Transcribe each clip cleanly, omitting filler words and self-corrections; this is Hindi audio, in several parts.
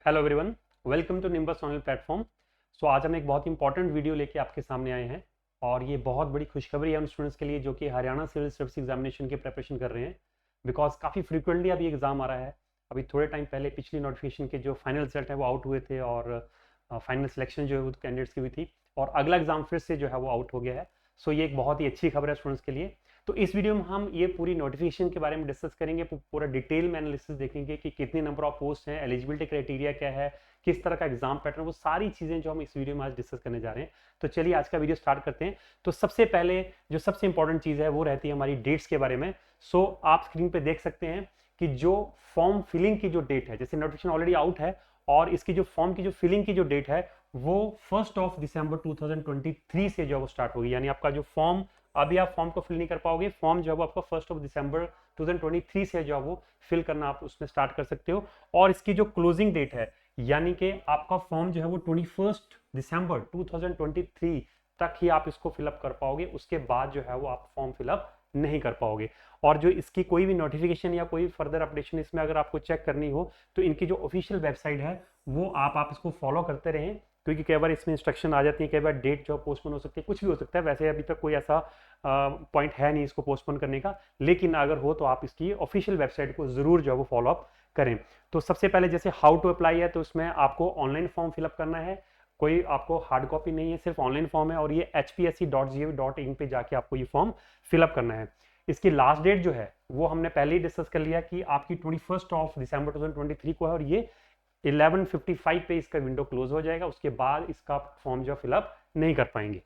Hello everyone, welcome to Nimbus online platform. So आज हम एक बहुत इंपॉर्टेंट वीडियो लेके आपके सामने आए हैं और ये बहुत बड़ी खुशखबरी है उन स्टूडेंट्स के लिए जो कि हरियाणा सिविल सर्विस एग्जामिनेशन की प्रिपरेशन कर रहे हैं। बिकॉज काफ़ी फ्रीक्वेंटली अभी एग्जाम आ रहा है। अभी थोड़े टाइम पहले पिछली नोटिफिकेशन के जो फाइनल रिजल्ट है वो आउट हुए थे और फाइनल सिलेक्शन जो है वो कैंडिडेट्स की हुई थी और अगला एग्जाम फिर से जो है वो आउट हो गया है। सो ये एक बहुत ही अच्छी खबर है स्टूडेंट्स के लिए। तो इस वीडियो में हम ये पूरी नोटिफिकेशन के बारे में डिस्कस करेंगे, पूरा डिटेल में एनालिसिस देखेंगे कि कितने नंबर ऑफ पोस्ट हैं, एलिजिबिलिटी क्राइटेरिया क्या है, किस तरह का एग्जाम पैटर्न, वो सारी चीजें जो हम इस वीडियो में आज डिस्कस करने जा रहे हैं। तो चलिए आज का वीडियो स्टार्ट करते हैं। तो सबसे पहले जो सबसे इंपॉर्टेंट चीज है वो रहती है हमारी डेट्स के बारे में। सो आप स्क्रीन पे देख सकते हैं कि जो फॉर्म फिलिंग की जो डेट है, जैसे नोटिफिकेशन ऑलरेडी आउट है और इसकी जो फॉर्म की जो फिलिंग की जो डेट है वो 1 दिसंबर 2023 से जो वो स्टार्ट होगी। यानी आपका जो फॉर्म, अभी आप फॉर्म को फिल नहीं कर पाओगे, फॉर्म जो है आपका 1 दिसंबर 2023 से जो है वो फिल करना आप उसमें स्टार्ट कर सकते हो। और इसकी जो क्लोजिंग डेट है, यानी कि आपका फॉर्म जो है वो 21 दिसंबर 2023 तक ही आप इसको फिलअप कर पाओगे। उसके बाद जो है वो आप फॉर्म फिलअप नहीं कर पाओगे। और जो इसकी कोई भी नोटिफिकेशन या कोई फर्दर अपडेशन इसमें अगर आपको चेक करनी हो तो इनकी जो ऑफिशियल वेबसाइट है वो आप इसको फॉलो करते रहें, क्योंकि कई बार इसमें इंस्ट्रक्शन आ जाती है, कई बार डेट जो पोस्टपोन हो सकती है, कुछ भी हो सकता है। वैसे अभी तक कोई ऐसा पॉइंट है नहीं इसको पोस्टपोन करने का, लेकिन अगर हो तो आप इसकी ऑफिशियल वेबसाइट को जरूर जो है वो फॉलो अप करें। तो सबसे पहले जैसे हाउ टू अप्लाई है, तो इसमें आपको ऑनलाइन फॉर्म फिलअप करना है, कोई आपको हार्ड कॉपी नहीं है, सिर्फ ऑनलाइन फॉर्म है और ये hpsc.gov.in पे जाके आपको ये फॉर्म फिलअप करना है। इसकी लास्ट डेट जो है वो हमने पहले ही डिस्कस कर लिया कि आपकी 21 दिसंबर 2023 को है और ये 11:55 पे इसका विंडो क्लोज हो जाएगा। उसके बाद इसका फॉर्म जो फिलअप नहीं कर पाएंगे।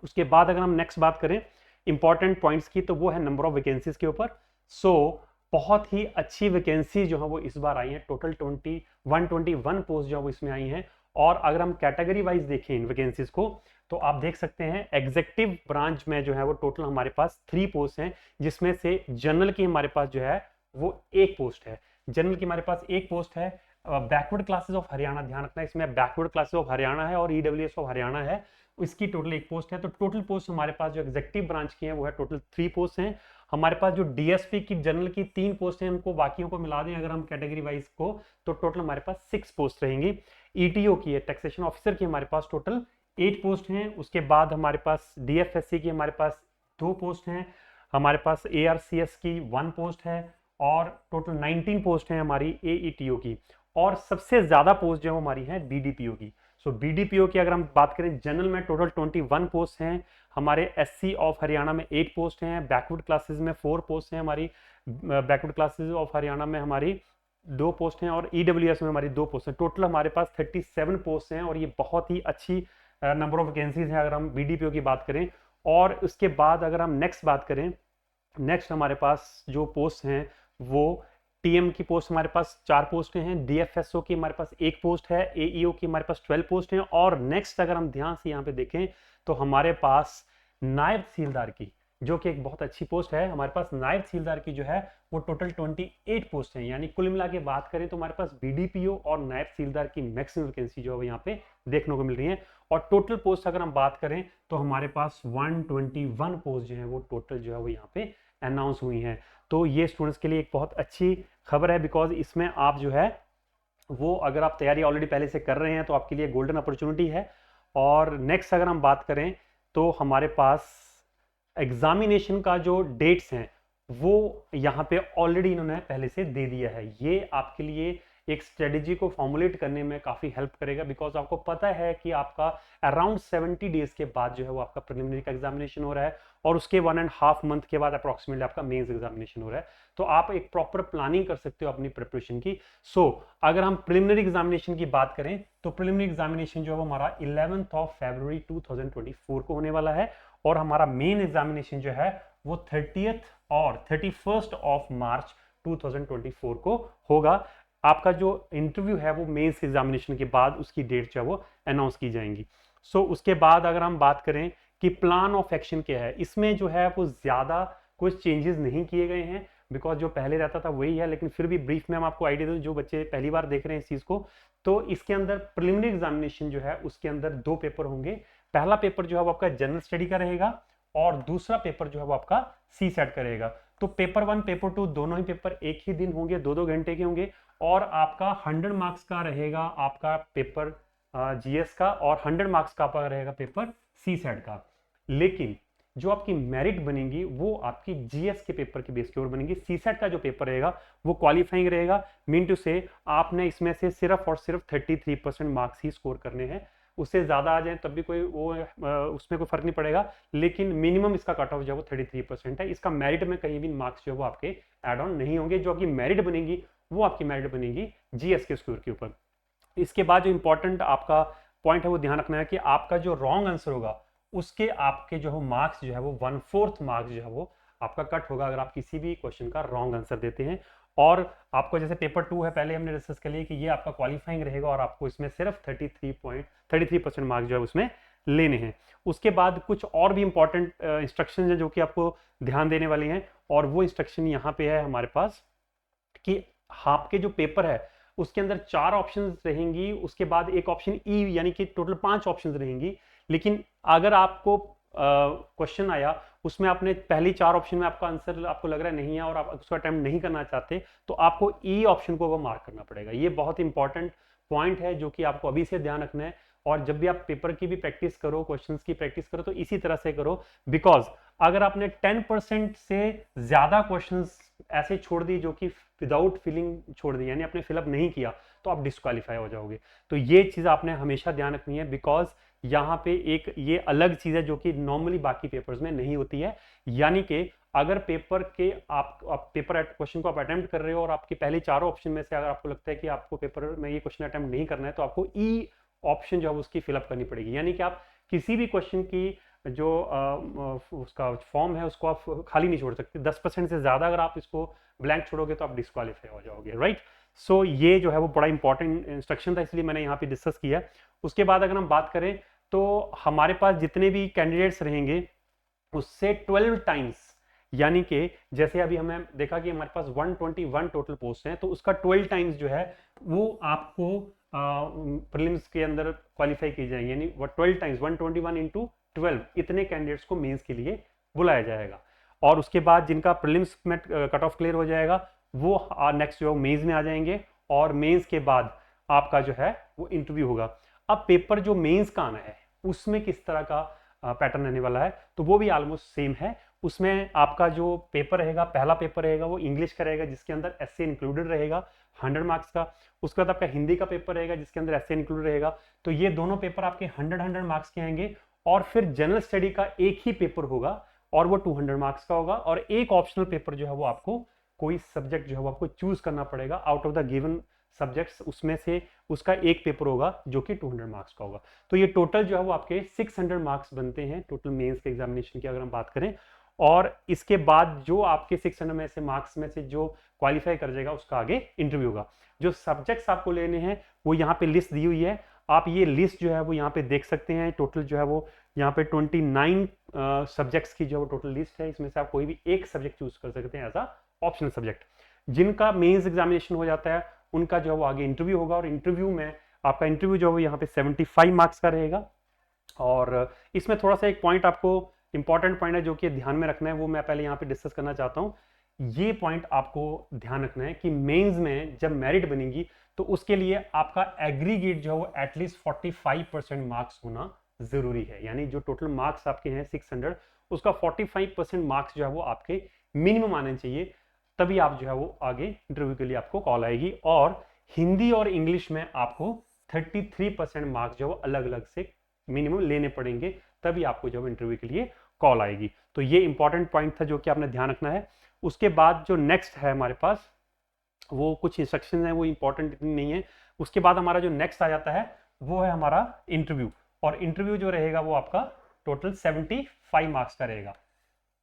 उसके बाद अगर हम नेक्स्ट बात करें इंपॉर्टेंट पॉइंट्स की, तो वो है नंबर ऑफ वैकेंसीज के ऊपर। बहुत ही अच्छी वैकेंसी जो है वो इस बार आई है। टोटल 121 पोस्ट जो है वो इसमें आई हैं। और अगर हम कैटेगरी वाइज देखें इन वैकेंसीज को तो आप देख सकते हैं एग्जीक्यूटिव ब्रांच में जो है वो टोटल हमारे पास 3 पोस्ट हैं, जिसमें से जनरल की हमारे पास जो है वो 1 पोस्ट है। जनरल की हमारे पास 1 पोस्ट है। बैकवर्ड क्लासेस ऑफ हरियाणा, ध्यान रखना इसमें बैकवर्ड क्लासेस ऑफ हरियाणा है और ईडब्ल्यूएस ऑफ हरियाणा है, इसकी टोटल 1 पोस्ट है। तो टोटल पोस्ट हमारे पास जो एग्जीक्यूटिव ब्रांच की है वो है टोटल 3 पोस्ट हैं। हमारे पास जो डीएसपी की जनरल की 3 पोस्ट हैं, उनको बाकियों को मिला दें अगर हम कैटेगरी वाइज को, तो टोटल हमारे पास 6 पोस्ट रहेंगी। ईटीओ की है, टैक्सेशन ऑफिसर की हमारे पास टोटल 8 पोस्ट हैं। उसके बाद हमारे पास डीएफएससी की हमारे पास 2 पोस्ट हैं। हमारे पास एआरसीएस की 1 पोस्ट है और टोटल 19 पोस्ट हैं हमारी एईटीओ की। और सबसे ज्यादा पोस्ट जो है हमारी है बीडीपीओ की। सो बीडीपीओ की अगर हम बात करें जनरल में टोटल 21 पोस्ट हैं। हमारे एससी ऑफ हरियाणा में 8 पोस्ट हैं। बैकवर्ड क्लासेस में 4 पोस्ट हैं हमारी। बैकवर्ड क्लासेस ऑफ हरियाणा में हमारी 2 पोस्ट हैं और ईडब्ल्यूएस में हमारी 2 पोस्ट हैं। टोटल हमारे पास 37 पोस्ट हैं और ये बहुत ही अच्छी नंबर ऑफ वैकेंसीज हैं अगर हम बीडीपीओ की बात करें। और उसके बाद अगर हम नेक्स्ट बात करें, नेक्स्ट हमारे पास जो पोस्ट हैं वो टीएम की पोस्ट हमारे पास 4 पोस्ट हैं। डीएफएसओ की हमारे पास 1 पोस्ट है। एईओ की हमारे पास 12 पोस्ट हैं। और नेक्स्ट अगर हम ध्यान से यहाँ पे देखें तो हमारे पास नायब तहसीलदार की, जो कि एक बहुत अच्छी पोस्ट है, हमारे पास नायब तहसीलदार की जो है वो टोटल 28 पोस्ट हैं। यानी कुल मिला के बात करें तो हमारे पास बीडीपीओ और नायब तहसीलदार की मैक्सिमम वैकेंसी जो है यहाँ पे देखने को मिल रही है। और टोटल पोस्ट अगर हम बात करें तो हमारे पास 121 पोस्ट जो है वो टोटल जो है वो यहाँ पे अनाउंस हुई हैं। तो ये स्टूडेंट्स के लिए एक बहुत अच्छी खबर है, बिकॉज इसमें आप जो है वो अगर आप तैयारी ऑलरेडी पहले से कर रहे हैं तो आपके लिए गोल्डन अपॉर्चुनिटी है। और नेक्स्ट अगर हम बात करें तो हमारे पास एग्जामिनेशन का जो डेट्स हैं वो यहाँ पे ऑलरेडी इन्होंने पहले से दे दिया है। ये आपके लिए एक स्ट्रेटेजी को फॉर्मुलेट करने में काफी हेल्प करेगा, बिकॉज आपको पता है कि आपका अराउंड 70 डेज के बाद जो है वो आपका प्रिलिमिनरी का एग्जामिनेशन हो रहा है और उसके 1.5 मंथ के बाद अप्रोक्सीमेटली आपका मेंस एग्जामिनेशन हो रहा है। तो आप एक प्रॉपर प्लानिंग कर सकते हो अपनी प्रिपरेशन की। अगर हम प्रिलिमिनरी एग्जामिनेशन की बात करें तो प्रिलिमिनरी एग्जामिनेशन जो है वो हमारा 11 फरवरी 2024 को होने वाला है और हमारा मेन एग्जामिनेशन जो है वो 30 और 31 मार्च 2024 को होगा। आपका जो इंटरव्यू है वो मेंस एग्जामिनेशन के बाद उसकी डेट जो है वो अनाउंस की जाएंगी। उसके बाद अगर हम बात करें कि प्लान ऑफ एक्शन क्या है, इसमें जो है वो ज्यादा कुछ चेंजेस नहीं किए गए हैं, बिकॉज जो पहले रहता था वही है। लेकिन फिर भी ब्रीफ में हम आपको आइडिया दूं, जो बच्चे पहली बार देख रहे हैं इस चीज को, तो इसके अंदर प्रिलिमिनरी एग्जामिनेशन जो है उसके अंदर 2 पेपर होंगे। पहला पेपर जो है वो आपका जनरल स्टडी का रहेगा और दूसरा पेपर जो है वो आपका सी सेट का रहेगा। तो पेपर 1 पेपर 2 दोनों ही पेपर एक ही दिन होंगे, 2-2 घंटे के होंगे। और आपका 100 मार्क्स का रहेगा आपका पेपर जीएस का, और 100 मार्क्स का आपका रहेगा पेपर सीसैट का। लेकिन जो आपकी मेरिट बनेगी वो आपकी जीएस के पेपर के बेस के ऊपर बनेगी। सीसैट का जो पेपर रहेगा वो क्वालिफाइंग रहेगा, मीन टू से आपने इसमें से सिर्फ और सिर्फ 33% मार्क्स ही स्कोर करने हैं। उससे ज़्यादा आ जाए तब भी कोई वो उसमें कोई फर्क नहीं पड़ेगा, लेकिन मिनिमम इसका कट ऑफ जो है वो 33% है। इसका मेरिट में कहीं भी मार्क्स जो है वो आपके एड ऑन नहीं होंगे। जो आपकी मेरिट बनेगी वो आपकी मेरिट बनेगी जीएस के स्कोर के ऊपर। इसके बाद जो इंपॉर्टेंट आपका पॉइंट है वो ध्यान रखना है कि आपका जो रॉन्ग आंसर होगा उसके आपके जो मार्क्स जो है वो 1/4 मार्क्स जो है वो आपका कट होगा अगर आप किसी भी क्वेश्चन का रॉन्ग आंसर देते हैं। और आपको जैसे पेपर 2 है, पहले हमने डिस्कस कर लिया कि ये आपका क्वालिफाइंग रहेगा और आपको इसमें सिर्फ 33% मार्क्स जो है उसमें लेने हैं। उसके बाद कुछ और भी इंपॉर्टेंट इंस्ट्रक्शन है जो कि आपको ध्यान देने वाली हैं, और वो इंस्ट्रक्शन यहाँ पे है हमारे पास कि आपके जो पेपर है उसके अंदर 4 ऑप्शंस रहेंगी, उसके बाद एक ऑप्शन ई, यानी कि टोटल 5 ऑप्शंस रहेंगी। लेकिन अगर आपको क्वेश्चन आया उसमें आपने पहली 4 ऑप्शन में आपका आंसर आपको लग रहा है नहीं है और आप उसको अटेम्प्ट नहीं करना चाहते, तो आपको ई ऑप्शन को वो मार्क करना पड़ेगा। ये बहुत इंपॉर्टेंट पॉइंट है जो कि आपको अभी से ध्यान रखना है। और जब भी आप पेपर की भी प्रैक्टिस करो, क्वेश्चंस की प्रैक्टिस करो, तो इसी तरह से करो। बिकॉज अगर आपने 10% से ज्यादा क्वेश्चंस ऐसे छोड़ दी जो कि विदाउट फिलिंग छोड़ दी, यानी आपने फिलअप नहीं किया, तो आप डिस्क्वालीफाई हो जाओगे। तो ये चीज आपने हमेशा ध्यान रखनी है, बिकॉज यहाँ पे एक ये अलग चीज है जो कि नॉर्मली बाकी पेपर्स में नहीं होती है। यानी कि अगर पेपर के आप पेपर क्वेश्चन को आप अटेम्प्ट कर रहे हो और आपके पहले 4 ऑप्शन में से अगर आपको लगता है कि आपको पेपर में ये क्वेश्चन अटेम्प्ट नहीं करना है, तो आपको ई ऑप्शन जो है उसकी फिलअप करनी पड़ेगी। यानी कि आप किसी भी क्वेश्चन की जो उसका फॉर्म है उसको आप खाली नहीं छोड़ सकते। 10% से ज्यादा अगर आप इसको ब्लैंक छोड़ोगे तो आप डिस्क्वालीफाई हो जाओगे, राइट। सो ये जो है वो बड़ा इंपॉर्टेंट इंस्ट्रक्शन था, इसलिए मैंने यहाँ पे डिस्कस किया। उसके बाद अगर हम बात करें तो हमारे पास जितने भी कैंडिडेट्स रहेंगे उससे 12 टाइम्स, यानी कि जैसे अभी हमें देखा कि हमारे पास 121 टोटल पोस्ट हैं, तो उसका 12 टाइम्स जो है वो आपको प्रीलिम्स के अंदर क्वालिफाई की जाएंगे। यानी 12 टाइम्स 121 इंटू 12 इतने कैंडिडेट्स को मेंस के लिए बुलाया जाएगा। और उसके बाद जिनका प्रीलिम्स में कट ऑफ क्लियर हो जाएगा वो नेक्स्ट जो मेंस में आ जाएंगे, और मेंस के बाद आपका जो है वो इंटरव्यू होगा। अब पेपर जो मेंस का आना है उसमें किस तरह का पैटर्न रहने वाला है, तो वो भी ऑलमोस्ट सेम है। उसमें आपका जो पेपर रहेगा, पहला पेपर रहेगा वो इंग्लिश का रहेगा जिसके अंदर एस्से इंक्लूडेड रहेगा 100 मार्क्स का। उसके बाद आपका हिंदी का पेपर रहेगा जिसके अंदर एस्से इंक्लूडेड रहेगा। तो ये दोनों पेपर आपके 100 मार्क्स के आएंगे। और फिर जनरल स्टडी का एक ही पेपर होगा और वो 200 मार्क्स का होगा, और एक ऑप्शनल पेपर जो है वो आपको कोई सब्जेक्ट जो है वो आपको चूज करना पड़ेगा out of the given subjects, उसमें से उसका एक पेपर होगा जो कि 200 मार्क्स का होगा। तो ये टोटल जो है वो आपके 600 मार्क्स बनते हैं टोटल मेंस के एग्जामिनेशन की अगर हम बात करें। और इसके बाद जो आपके 600 में से मार्क्स में से जो क्वालिफाई कर जाएगा उसका आगे इंटरव्यू होगा। जो सब्जेक्ट्स आपको लेने हैं वो यहाँ पे लिस्ट दी हुई है, आप ये लिस्ट जो है वो यहाँ पे देख सकते हैं। टोटल जो है वो यहाँ पे 29 सब्जेक्ट्स की जो टोटल लिस्ट है, इसमें से आप कोई भी एक सब्जेक्ट चूज कर सकते हैं एज अ ऑप्शनल सब्जेक्ट। जिनका मेंस एग्जामिनेशन हो जाता है उनका जो है वो आगे इंटरव्यू होगा, और इंटरव्यू में आपका इंटरव्यू जो है वो यहाँ पे 75 मार्क्स का रहेगा। और इसमें थोड़ा सा एक पॉइंट आपको इंपॉर्टेंट पॉइंट है जो कि ध्यान में रखना है, वो मैं पहले यहाँ पे डिस्कस करना चाहता हूँ। ये पॉइंट आपको ध्यान रखना है कि मेंस में जब मेरिट बनेगी तो उसके लिए आपका एग्रीगेट जो है वो एटलीस्ट 45% मार्क्स होना जरूरी है। यानी जो टोटल मार्क्स आपके हैं 600, उसका 45% मार्क्स जो है वो आपके मिनिमम आने चाहिए, तभी आप जो है वो आगे इंटरव्यू के लिए आपको कॉल आएगी। और हिंदी और इंग्लिश में आपको 33% मार्क्स जो है वो अलग अलग से मिनिमम लेने पड़ेंगे, तभी आपको जो इंटरव्यू के लिए कॉल आएगी। तो ये इंपॉर्टेंट पॉइंट था जो कि आपने ध्यान रखना है। उसके बाद जो नेक्स्ट है हमारे पास वो कुछ इंस्ट्रक्शन है, वो इंपॉर्टेंट इतनी नहीं है। उसके बाद हमारा जो नेक्स्ट आ जाता है वो है हमारा इंटरव्यू। और इंटरव्यू जो रहेगा वो आपका टोटल 75 मार्क्स का रहेगा।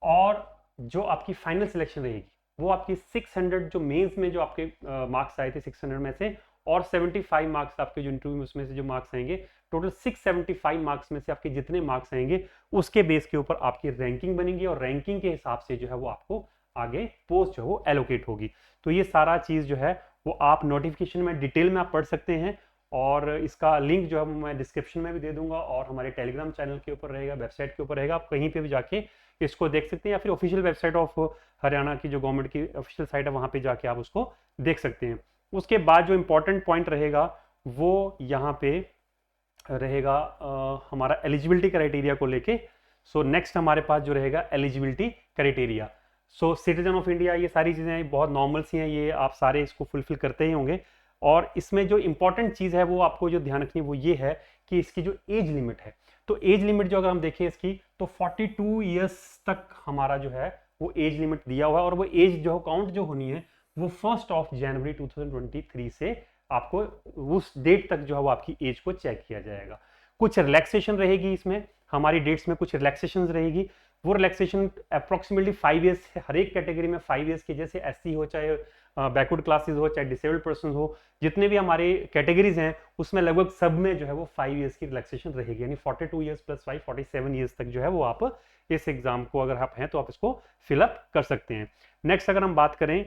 और जो आपकी फाइनल सिलेक्शन रहेगी वो आपकी 600 जो मेंस में जो आपके मार्क्स आए थे 600 में से, और 75 मार्क्स आपके जो इंटरव्यू में उसमें से जो मार्क्स आएंगे, टोटल 675 मार्क्स में से आपके जितने मार्क्स आएंगे उसके बेस के ऊपर आपकी रैंकिंग बनेगी, और रैंकिंग के हिसाब से जो है वो आपको आगे पोस्ट जो है वो एलोकेट होगी। तो ये सारा चीज जो है वो आप नोटिफिकेशन में डिटेल में आप पढ़ सकते हैं, और इसका लिंक जो है मैं डिस्क्रिप्शन में भी दे दूंगा, और हमारे टेलीग्राम चैनल के ऊपर रहेगा, वेबसाइट के ऊपर रहेगा, आप कहीं पे भी जाके इसको देख सकते हैं, या फिर ऑफिशियल वेबसाइट ऑफ हरियाणा की जो गवर्नमेंट की ऑफिशियल साइट है वहां पे जाके आप उसको देख सकते हैं। उसके बाद जो इंपॉर्टेंट पॉइंट रहेगा वो यहाँ पे रहेगा हमारा एलिजिबिलिटी क्राइटेरिया को लेके। सो नेक्स्ट हमारे पास जो रहेगा eligibility criteria. So citizen of India, ये सारी चीज़ें बहुत नॉर्मल सी हैं, ये आप सारे इसको फुलफिल करते ही होंगे। और इसमें जो इंपॉर्टेंट चीज़ है वो आपको जो ध्यान रखनी है वो ये है कि इसकी जो एज लिमिट है, तो एज लिमिट जो अगर हम देखें इसकी, तो 42 ईयर्स तक हमारा जो है वो एज लिमिट दिया हुआ है। और वो एज जो काउंट जो होनी है वो 1 जनवरी 2023 से आपको उस डेट तक जो है वो आपकी एज को चेक किया जाएगा। कुछ रिलैक्सेशन रहेगी इसमें, हमारी डेट्स में कुछ रिलैक्सेशन रहेगी। वो रिलैक्सेशन अप्रोक्सीमेटली 5 ईयर्स, हर एक कैटेगरी में 5 ईयर्स की, जैसे एससी हो, चाहे बैकवर्ड क्लासेस हो, चाहे डिसेबल्ड पर्सन हो, जितने भी हमारे कैटेगरीज हैं उसमें लगभग सब में जो है वो 5 ईयर्स की रिलैक्सेशन रहेगी। यानी 42 ईयर्स प्लस 5, 47 ईयर्स तक जो है वो आप इस एग्जाम को अगर आप हैं तो आप इसको फिलअप कर सकते हैं। नेक्स्ट अगर हम बात करें,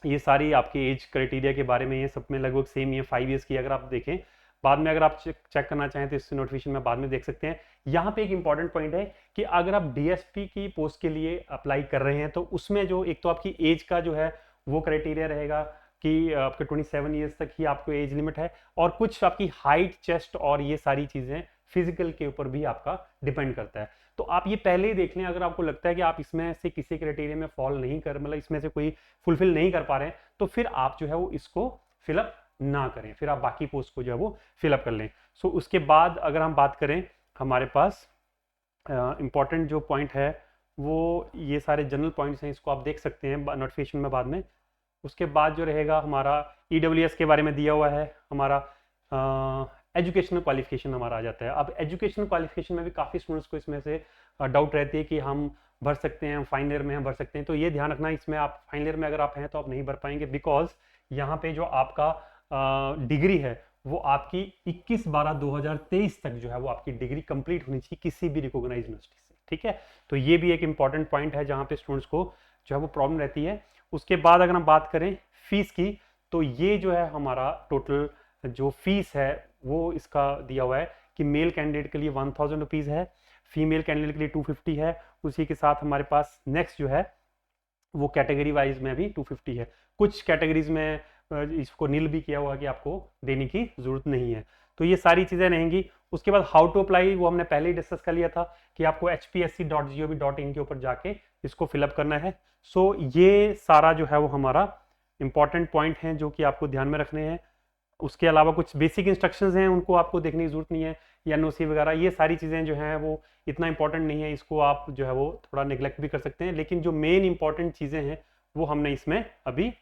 ये सारी आपकी एज क्राइटेरिया के बारे में, ये सब में लगभग सेम ही है 5 ईयर्स की। अगर आप देखें बाद में, अगर आप चेक करना चाहें तो इस नोटिफिकेशन में बाद में देख सकते हैं। यहाँ पे एक इंपॉर्टेंट पॉइंट है कि अगर आप डीएसपी की पोस्ट के लिए अप्लाई कर रहे हैं तो उसमें जो एक तो आपकी एज का जो है वो क्राइटेरिया रहेगा कि आपके 27 ईयर्स तक ही आपको एज लिमिट है, और कुछ आपकी हाइट, चेस्ट और ये सारी चीजें फिजिकल के ऊपर भी आपका डिपेंड करता है। तो आप ये पहले ही देख लें, अगर आपको लगता है कि आप इसमें से किसी क्राइटेरिया में फॉल नहीं कर, मतलब इसमें से कोई फुलफिल नहीं कर पा रहे हैं, तो फिर आप जो है वो इसको फिलअप ना करें, फिर आप बाकी पोस्ट को जो है वो फिलअप कर लें। सो उसके बाद अगर हम बात करें, हमारे पास इंपॉर्टेंट जो पॉइंट है वो ये सारे जनरल पॉइंट्स हैं, इसको आप देख सकते हैं नोटिफिकेशन में बाद में। उसके बाद जो रहेगा हमारा ईडब्ल्यूएस के बारे में दिया हुआ है, हमारा एजुकेशनल क्वालिफिकेशन हमारा आ जाता है। अब एजुकेशनल क्वालिफिकेशन में भी काफ़ी स्टूडेंट्स को इसमें से डाउट रहती है कि हम भर सकते हैं, फाइनल ईयर में हम भर सकते हैं। तो ये ध्यान रखना, इसमें आप फाइनल ईयर में अगर आप हैं तो आप नहीं भर पाएंगे, बिकॉज यहाँ पे जो आपका डिग्री है वो आपकी 21/12/2023 तक जो है वो आपकी डिग्री कंप्लीट होनी चाहिए किसी भी रिकॉग्नाइज यूनिवर्सिटी से, ठीक है। तो ये भी एक इंपॉर्टेंट पॉइंट है जहाँ पे स्टूडेंट्स को जो है वो प्रॉब्लम रहती है। उसके बाद अगर हम बात करें फीस की, तो ये जो है हमारा टोटल जो फीस है वो इसका दिया हुआ है कि मेल कैंडिडेट के लिए 1000 रुपीज़ है, फीमेल कैंडिडेट के लिए 250 है। उसी के साथ हमारे पास नेक्स्ट जो है वो कैटेगरी वाइज में भी 250 है। कुछ कैटेगरीज में इसको नील भी किया हुआ कि आपको देने की जरूरत नहीं है। तो ये सारी चीज़ें रहेंगी। उसके बाद हाउ टू अप्लाई, वो हमने पहले ही डिस्कस कर लिया था कि आपको hpsc.gov.in के ऊपर जाके इसको फिलअप करना है। सो ये सारा जो है वो हमारा इंपॉर्टेंट पॉइंट है जो कि आपको ध्यान में रखने हैं। उसके अलावा कुछ बेसिक इंस्ट्रक्शंस हैं, उनको आपको देखने की जरूरत नहीं है, या एनओसी वगैरह, ये सारी चीज़ें जो हैं वो इतना इंपॉर्टेंट नहीं है, इसको आप जो है वो थोड़ा निगलेक्ट भी कर सकते हैं। लेकिन जो मेन इंपॉर्टेंट चीज़ें हैं वो हमने इसमें अभी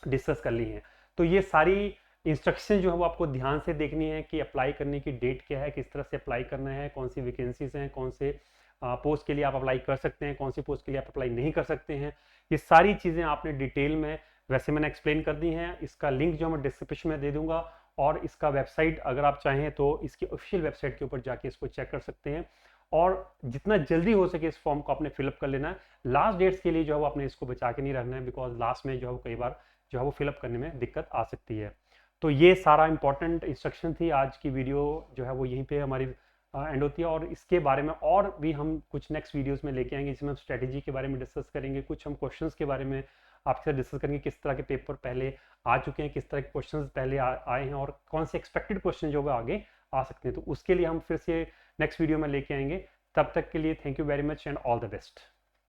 डिस्कस कर ली हैं। तो ये सारी इंस्ट्रक्शन जो है वो आपको ध्यान से देखनी है कि अप्लाई करने की डेट क्या है, किस तरह से अप्लाई करना है, कौन सी वैकेंसीज हैं, कौन से पोस्ट के लिए आप अप्लाई कर सकते हैं, कौन सी पोस्ट के लिए आप अप्लाई नहीं कर सकते हैं। ये सारी चीज़ें आपने डिटेल में, वैसे मैंने एक्सप्लेन कर दी हैं। इसका लिंक जो मैं डिस्क्रिप्शन में दे दूंगा, और इसका वेबसाइट अगर आप चाहें तो इसकी ऑफिशियल वेबसाइट के ऊपर जाके इसको चेक कर सकते हैं। और जितना जल्दी हो सके इस फॉर्म को आपने फिलअप कर लेना है। लास्ट डेट्स के लिए जो है वो आपने इसको बचा के नहीं रखना है, बिकॉज लास्ट में जो है वो कई बार जो है वो फिलअप करने में दिक्कत आ सकती है। तो ये सारा इंपॉर्टेंट इंस्ट्रक्शन थी। आज की वीडियो जो है वो यहीं पे हमारी एंड होती है, और इसके बारे में और भी हम कुछ नेक्स्ट वीडियोस में लेके आएंगे, जिसमें हम स्ट्रेटेजी के बारे में डिस्कस करेंगे, कुछ हम क्वेश्चंस के बारे में आपके साथ डिस्कस करेंगे, किस तरह के पेपर पहले आ चुके हैं, किस तरह के क्वेश्चंस पहले आए हैं, और कौन से एक्सपेक्टेड क्वेश्चन जो आगे आ सकते हैं। तो उसके लिए हम फिर से नेक्स्ट वीडियो में लेके आएंगे। तब तक के लिए thank you very much and all the best.